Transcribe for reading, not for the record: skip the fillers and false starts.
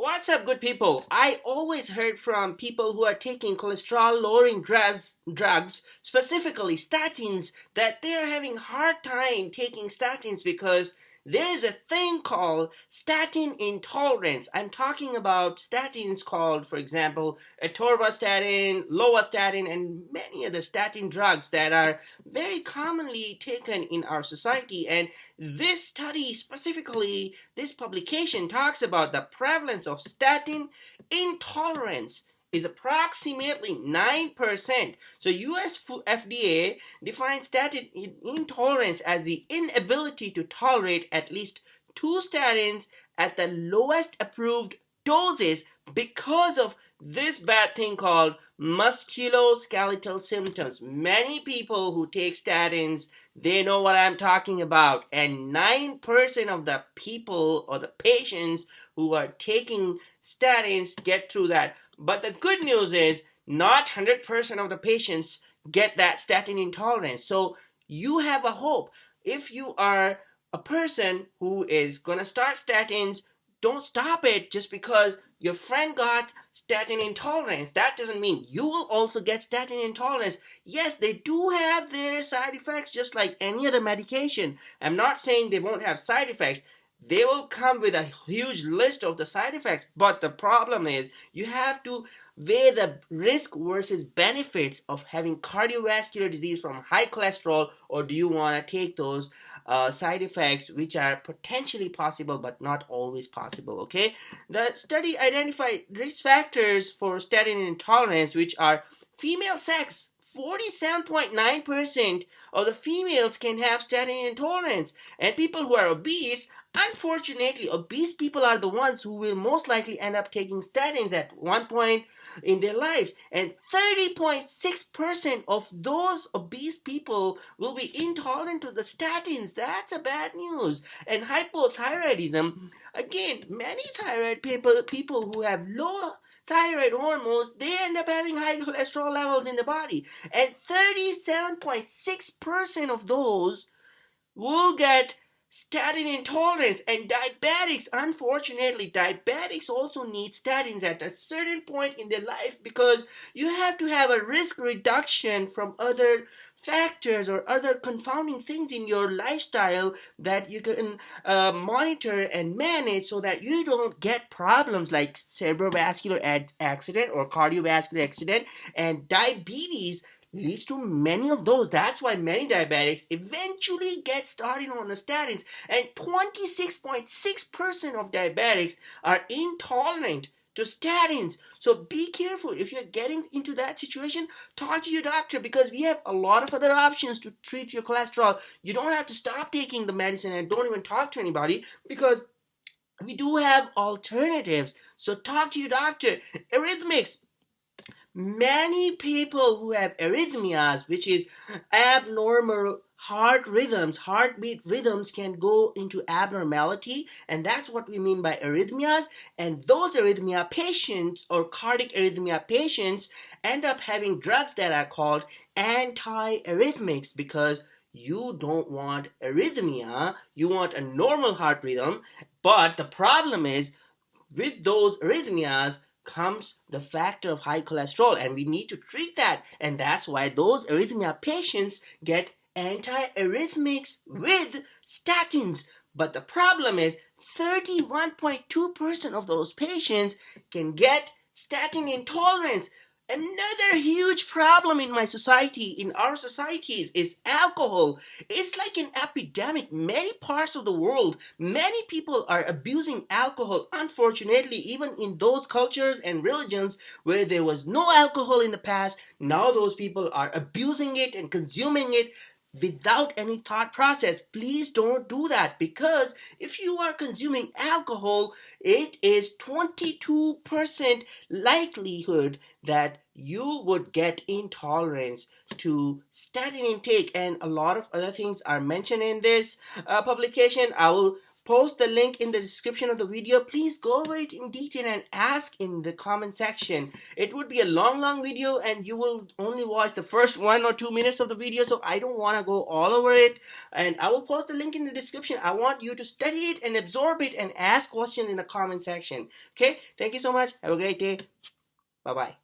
What's up, good people? I always heard from people who are taking cholesterol-lowering drugs, specifically statins, that they are having hard time taking statins because there is a thing called statin intolerance. I'm talking about statins called, for example, atorvastatin, lovastatin, and many other statin drugs that are very commonly taken in our society. And this study specifically, this publication talks about the prevalence of statin intolerance is approximately 9%. So US FDA defines statin intolerance as the inability to tolerate at least two statins at the lowest approved doses because of this bad thing called musculoskeletal symptoms. Many people who take statins, they know what I'm talking about. And 9% of the people or the patients who are taking statins get through that. But the good news is not 100% of the patients get that statin intolerance. So you have a hope. If you are a person who is going to start statins, don't stop it just because your friend got statin intolerance. That doesn't mean you will also get statin intolerance. Yes, they do have their side effects just like any other medication. I'm not saying they won't have side effects. They will come with a huge list of the side effects, but the problem is you have to weigh the risk versus benefits of having cardiovascular disease from high cholesterol, or do you want to take those side effects which are potentially possible but not always possible. Okay, the study identified risk factors for statin intolerance, which are female sex. 47.9% of the females can have statin intolerance, and people who are obese. Unfortunately, obese people are the ones who will most likely end up taking statins at one point in their lives, and 30.6% of those obese people will be intolerant to the statins. That's a bad news. And hypothyroidism, again, many thyroid people who have low thyroid hormones, they end up having high cholesterol levels in the body, and 37.6% of those will get statin intolerance. And diabetics, unfortunately, diabetics also need statins at a certain point in their life, because you have to have a risk reduction from other factors or other confounding things in your lifestyle that you can monitor and manage so that you don't get problems like cerebrovascular accident or cardiovascular accident. And diabetes leads to many of those. That's why many diabetics eventually get started on the statins, and 26.6% of diabetics are intolerant to statins. So be careful. If you're getting into that situation, talk to your doctor, because we have a lot of other options to treat your cholesterol. You don't have to stop taking the medicine and don't even talk to anybody, because we do have alternatives. So talk to your doctor. Arrhythmics. Many people who have arrhythmias, which is abnormal heartbeat rhythms, can go into abnormality, and that's what we mean by arrhythmias. And those arrhythmia patients or cardiac arrhythmia patients end up having drugs that are called antiarrhythmics, because you don't want arrhythmia, you want a normal heart rhythm. But the problem is, with those arrhythmias comes the factor of high cholesterol, and we need to treat that. And that's why those arrhythmia patients get antiarrhythmics with statins. But the problem is 31.2% of those patients can get statin intolerance. Another huge problem in my society, in our societies, is alcohol. It's like an epidemic. Many parts of the world, many people are abusing alcohol. Unfortunately, even in those cultures and religions where there was no alcohol in the past, now those people are abusing it and consuming it without any thought process. Please don't do that, because if you are consuming alcohol, it is 22% likelihood that you would get intolerance to statin intake. And a lot of other things are mentioned in this publication. I will post the link in the description of the video. Please go over it in detail and ask in the comment section. It would be a long video and you will only watch the first 1 or 2 minutes of the video, so I don't want to go all over it. And I will post the link in the description. I want you to study it and absorb it and ask questions in the comment section. Okay, thank you so much. Have a great day. Bye bye.